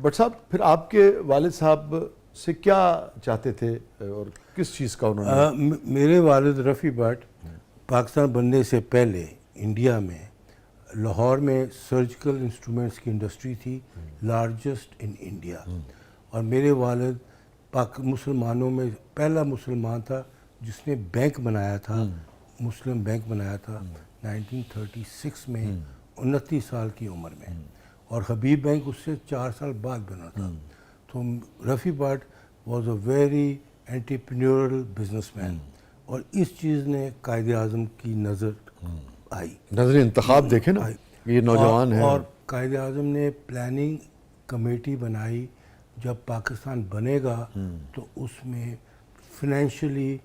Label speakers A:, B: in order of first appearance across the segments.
A: But صاحب پھر آپ کے والد صاحب سے کیا چاہتے تھے اور کس چیز کا انہوں نے؟
B: میرے والد رفیع بٹ پاکستان بننے سے پہلے انڈیا میں لاہور میں سرجیکل انسٹرومنٹس کی انڈسٹری تھی، لارجسٹ ان انڈیا، اور میرے والد مسلمانوں میں پہلا مسلمان تھا جس نے بینک بنایا تھا، مسلم بینک بنایا تھا 1936 میں 29 سال کی عمر میں، اور حبیب بینک اس سے 4 سال بعد بنا تھا۔ تو Rafi but was a very entrepreneurial businessman, اور اس چیز نے قائد اعظم کی نظر آئی،
A: نظر انتخاب دیکھیں نا، یہ نوجوان ہے،
B: اور قائد اعظم نے پلاننگ کمیٹی بنائی جب پاکستان بنے گا تو اس میں فنینشلی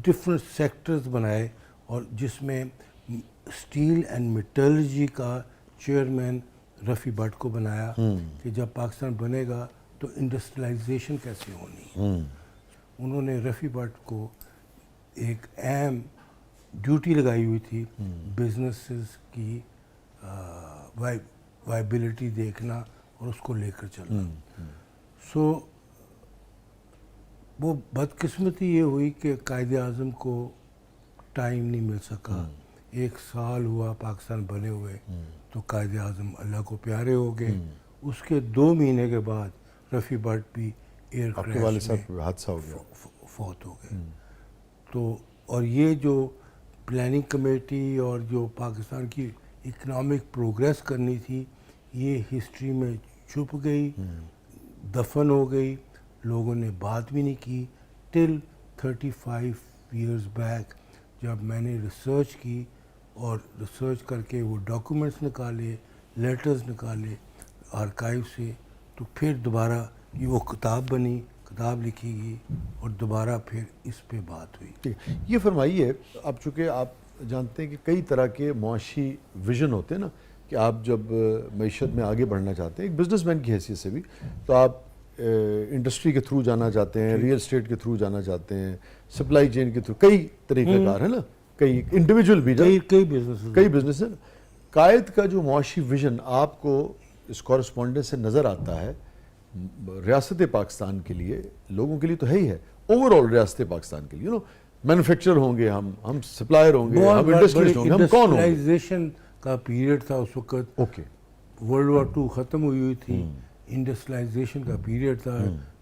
B: ڈفرنٹ سیکٹرز بنائے، اور جس میں اسٹیل اینڈ میٹلرجی کا چیئرمین رفیع بٹ کو بنایا کہ جب پاکستان بنے گا تو انڈسٹریلائزیشن کیسے ہونی۔ انہوں نے رفیع بٹ کو ایک اہم ڈیوٹی لگائی ہوئی تھی بزنسز کی وائبلٹی دیکھنا اور اس کو لے کر چلنا۔ سو وہ بدقسمتی یہ ہوئی کہ قائد اعظم کو ٹائم نہیں مل سکا، 1 سال ہوا پاکستان بنے ہوئے تو قائد اعظم اللہ کو پیارے ہو گئے۔ اس کے 2 مہینے کے بعد رفیع بٹ بھی ایئر کریش میں
A: حادثہ ہو گیا،
B: فوت ہو گئے۔ تو اور یہ جو پلاننگ کمیٹی اور جو پاکستان کی اکنامک پروگریس کرنی تھی، یہ ہسٹری میں چھپ گئی، دفن ہو گئی، لوگوں نے بات بھی نہیں کی ٹل 35 ایئرز بیک، جب میں نے ریسرچ کی اور ریسرچ کر کے وہ ڈاکومنٹس نکالے، لیٹرز نکالے آرکائیو سے، تو پھر دوبارہ یہ وہ کتاب بنی، کتاب لکھی گئی، اور دوبارہ پھر اس پہ بات ہوئی۔
A: یہ فرمائیے، اب چونکہ آپ جانتے ہیں کہ کئی طرح کے معاشی ویژن ہوتے ہیں نا، کہ آپ جب معیشت میں آگے بڑھنا چاہتے ہیں ایک بزنس مین کی حیثیت سے بھی، تو آپ انڈسٹری کے تھرو جانا چاہتے ہیں، ریئل اسٹیٹ کے تھرو جانا چاہتے ہیں، سپلائی چین کے تھرو، کئی طریقہ کار ہے نا، کئی انڈیویجول بھی، کئی بزنس ہے۔ قائد کا جو معاشی ویژن آپ کو اس کورسپونڈنس سے نظر آتا ہے ریاست پاکستان کے لیے، لوگوں کے لیے تو ہے ہی ہے، اوور آل ریاست پاکستان کے لیے، مینوفیکچرر ہوں گے، ہم سپلائر ہوں گے، ہم انڈسٹریسٹ ہوں گے، ہم کون ہوں گے؟
B: انڈسٹریلائزیشن کا پیریڈ تھا اس وقت، ورلڈ وار 2 ختم ہوئی تھی، انڈسٹریلائزیشن کا پیریڈ تھا،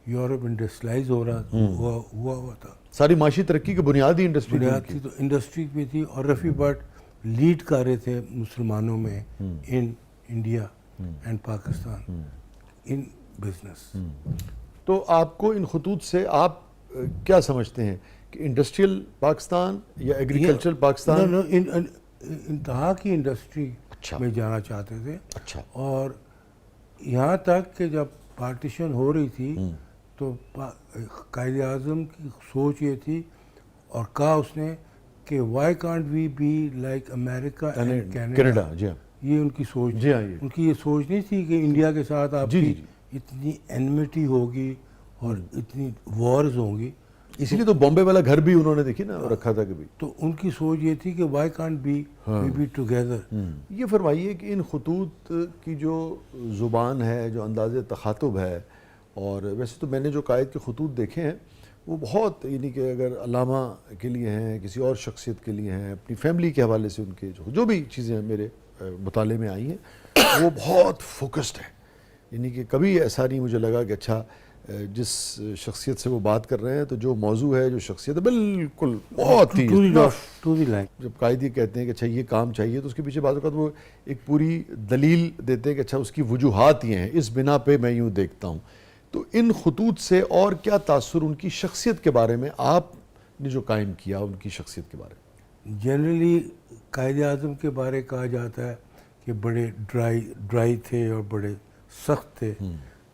B: یورپ انڈسٹریلائز ہوا تھا،
A: ساری معاشی ترقی کی بنیادی انڈسٹری
B: تھی، تو انڈسٹری بھی تھی، اور رفیع بٹ لیڈ کر رہے تھے مسلمانوں میں in India and Pakistan in business.
A: تو آپ کو ان خطوط سے آپ کیا سمجھتے ہیں کہ انڈسٹریل پاکستان یا ایگریکلچر پاکستان؟
B: انتہا کی انڈسٹری میں جانا چاہتے تھے، اور یہاں تک کہ جب پارٹیشن ہو رہی تھی تو قائد اعظم کی سوچ یہ تھی، اور کہا اس نے کہ why can't we be like America and Canada, یہ ان کی سوچ، ان کی یہ سوچ نہیں تھی کہ انڈیا کے ساتھ آپ کی اتنی انمیٹی ہوگی اور اتنی وارز ہوں گی،
A: اسی لیے تو بامبے والا گھر بھی انہوں نے دیکھی نا رکھا تھا کبھی۔
B: تو ان کی سوچ یہ تھی کہ why can't be we be together.
A: یہ فرمائیے کہ ان خطوط کی جو زبان ہے، جو انداز تخاطب ہے، اور ویسے تو میں نے جو قائد کے خطوط دیکھے ہیں وہ بہت، یعنی کہ اگر علامہ کے لیے ہیں، کسی اور شخصیت کے لیے ہیں، اپنی فیملی کے حوالے سے ان کے جو بھی چیزیں میرے مطالعے میں آئی ہیں، وہ بہت فوکسڈ ہے، یعنی کہ کبھی ایسا نہیں مجھے لگا کہ اچھا جس شخصیت سے وہ بات کر رہے ہیں تو جو موضوع ہے، جو شخصیت ہے، بالکل بہت ہی جب قائد یہ کہتے ہیں کہ اچھا یہ کام چاہیے تو اس کے پیچھے بعض اوقات وہ ایک پوری دلیل دیتے ہیں کہ اچھا اس کی وجوہات یہ ہیں، اس بنا پہ میں یوں دیکھتا ہوں۔ تو ان خطوط سے اور کیا تاثر ان کی شخصیت کے بارے میں آپ نے جو قائم کیا، ان کی شخصیت کے بارے میں؟
B: جنرلی قائد اعظم کے بارے کہا جاتا ہے کہ بڑے ڈرائی تھے اور بڑے سخت تھے،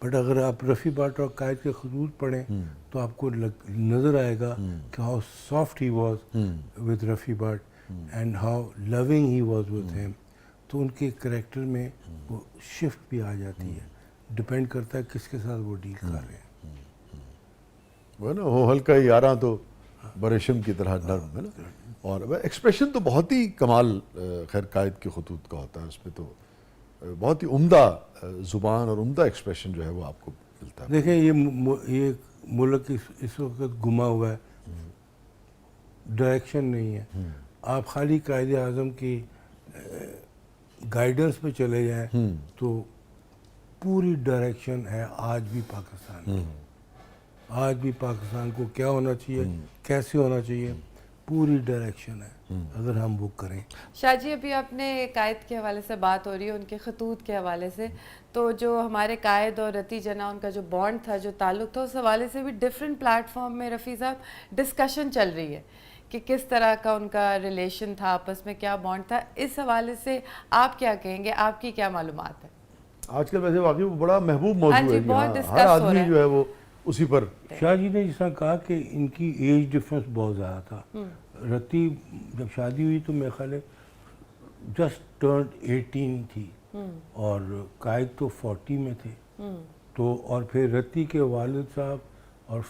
B: بٹ اگر آپ رفیع بٹ اور قائد کے خطوط پڑھیں تو آپ کو نظر آئے گا کہ how soft he was with Rafi Butt and how long he was with him. تو ان کے کریکٹر میں وہ شفٹ بھی آ جاتی ہے، ڈپینڈ کرتا ہے کس کے ساتھ وہ ڈیل کر رہے ہیں۔
A: وہ نا ہو ہلکا یاراں تو بریشم کی طرح نرم ہے نا، اور ایکسپریشن تو بہت ہی کمال خیر قائد کے خطوط کا ہوتا ہے، اس پہ تو بہت ہی عمدہ زبان اور عمدہ ایکسپریشن جو ہے وہ آپ کو ملتا ہے.
B: دیکھیں یہ ملک اس وقت گما ہوا ہے, ڈائریکشن نہیں ہے. آپ خالی قائد اعظم کی گائیڈنس پہ چلے جائیں تو پوری ڈائریکشن ہے آج بھی پاکستان کی. آج بھی پاکستان کو کیا ہونا چاہیے, کیسے ہونا چاہیے, پوری ڈائریکشن ہے اگر ہم وہ کریں.
C: شاہ جی, ابھی اپنے قائد کے حوالے سے بات ہو رہی ہے, ان کے خطوط کے حوالے سے, تو جو ہمارے قائد اور رتی جنا ان کا جو بانڈ تھا, جو تعلق تھا, اس حوالے سے بھی ڈفرینٹ پلیٹ فارم میں رفیع صاحب ڈسکشن چل رہی ہے کہ کس طرح کا ان کا ریلیشن تھا, آپس میں کیا بانڈ تھا. اس حوالے سے آپ کیا کہیں گے, آپ کی کیا معلومات ہے؟
A: آج کل ویسے واقعی وہ بڑا محبوب موضوع
C: ہاں جی,
A: ہے,
C: بہت
A: ہر
C: ڈسکس ہو
A: آدمی
C: رہا ہے.
A: جو ہے وہ اسی پر.
B: شاہ جی نے جس طرح کہا کہ ان کی ایج ڈفرینس بہت زیادہ تھا. رتی جب شادی ہوئی تو میرے خیال ہے جسٹ ٹرنڈ 18 تھی اور قائد تو 40 میں تھے. تو اور پھر رتی کے والد صاحب اور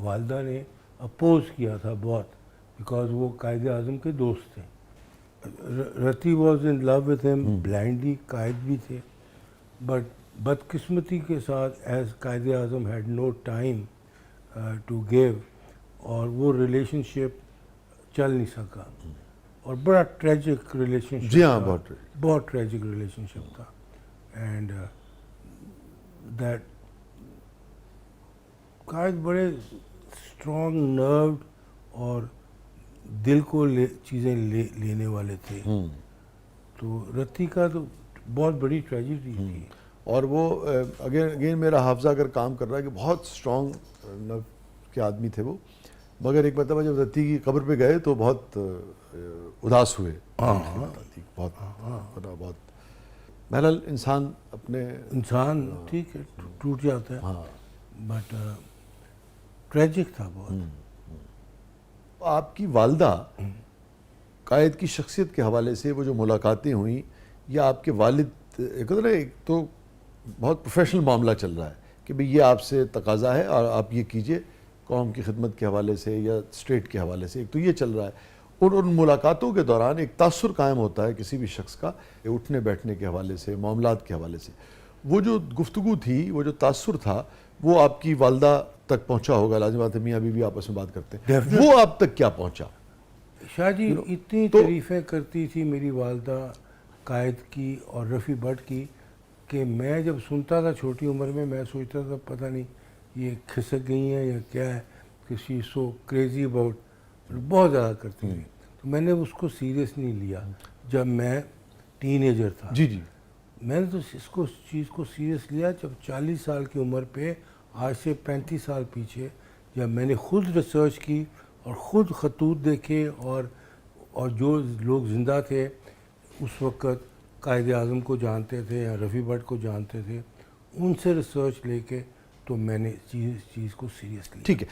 B: والدہ نے اپوز کیا تھا بہت, بیکاز وہ قائد اعظم کے دوست تھے. Ruttie was in love with him blindly, Quaid بھی تھے, بٹ بدقسمتی کے ساتھ as Quaid Azam had no time to give, اور وہ ریلیشن شپ چل نہیں سکا, اور بڑا ٹریجک ریلیشن شپ.
A: جی ہاں,
B: بہت ٹریجک ریلیشن شپ تھا. اینڈ دیٹ قائد بڑے اسٹرانگ نروڈ اور دل کو چیزیں لینے والے تھے. تو رتی کا تو بہت بڑی ٹریجڈی تھی.
A: اور وہ اگین میرا حافظہ اگر کام کر رہا ہے کہ بہت اسٹرانگ نرو کے آدمی تھے وہ, مگر ایک مرتبہ جب رتی کی قبر پہ گئے تو بہت اداس ہوئے. بہت بہرحال انسان
B: ٹھیک ہے ٹوٹ جاتا ہے, بٹ ٹریجک تھا بہت.
A: آپ کی والدہ قائد کی شخصیت کے حوالے سے وہ جو ملاقاتیں ہوئیں, یا آپ کے والد, ایک تو بہت پروفیشنل معاملہ چل رہا ہے کہ بھئی یہ آپ سے تقاضا ہے اور آپ یہ کیجئے قوم کی خدمت کے حوالے سے یا اسٹیٹ کے حوالے سے, ایک تو یہ چل رہا ہے. اور ان ملاقاتوں کے دوران ایک تاثر قائم ہوتا ہے کسی بھی شخص کا, اٹھنے بیٹھنے کے حوالے سے, معاملات کے حوالے سے. وہ جو گفتگو تھی, وہ جو تاثر تھا, وہ آپ کی والدہ تک پہنچا ہوگا. لازم بات ہے میاں بیوی آپس میں بات کرتے ہیں, وہ آپ تک کیا پہنچا؟
B: شاہ جی اتنی تعریفیں کرتی تھی میری والدہ قائد کی اور رفیع بٹ کی کہ میں جب سنتا تھا چھوٹی عمر میں سوچتا تھا پتہ نہیں یہ کھسک گئی ہیں یا کیا ہے, کسی سو کریزی اباؤٹ, بہت زیادہ کرتی تھی. تو میں نے اس کو سیریس نہیں لیا جب میں ٹین ایجر تھا.
A: جی
B: میں نے تو اس چیز کو سیریس لیا جب 40 سال کی عمر پہ, آج سے 35 سال پیچھے, جب میں نے خود ریسرچ کی اور خود خطوط دیکھے, اور جو لوگ زندہ تھے اس وقت قائد اعظم کو جانتے تھے یا رفیع بٹ کو جانتے تھے, ان سے ریسرچ لے کے تو میں نے چیز کو سیریس لیا.
A: ٹھیک ہے.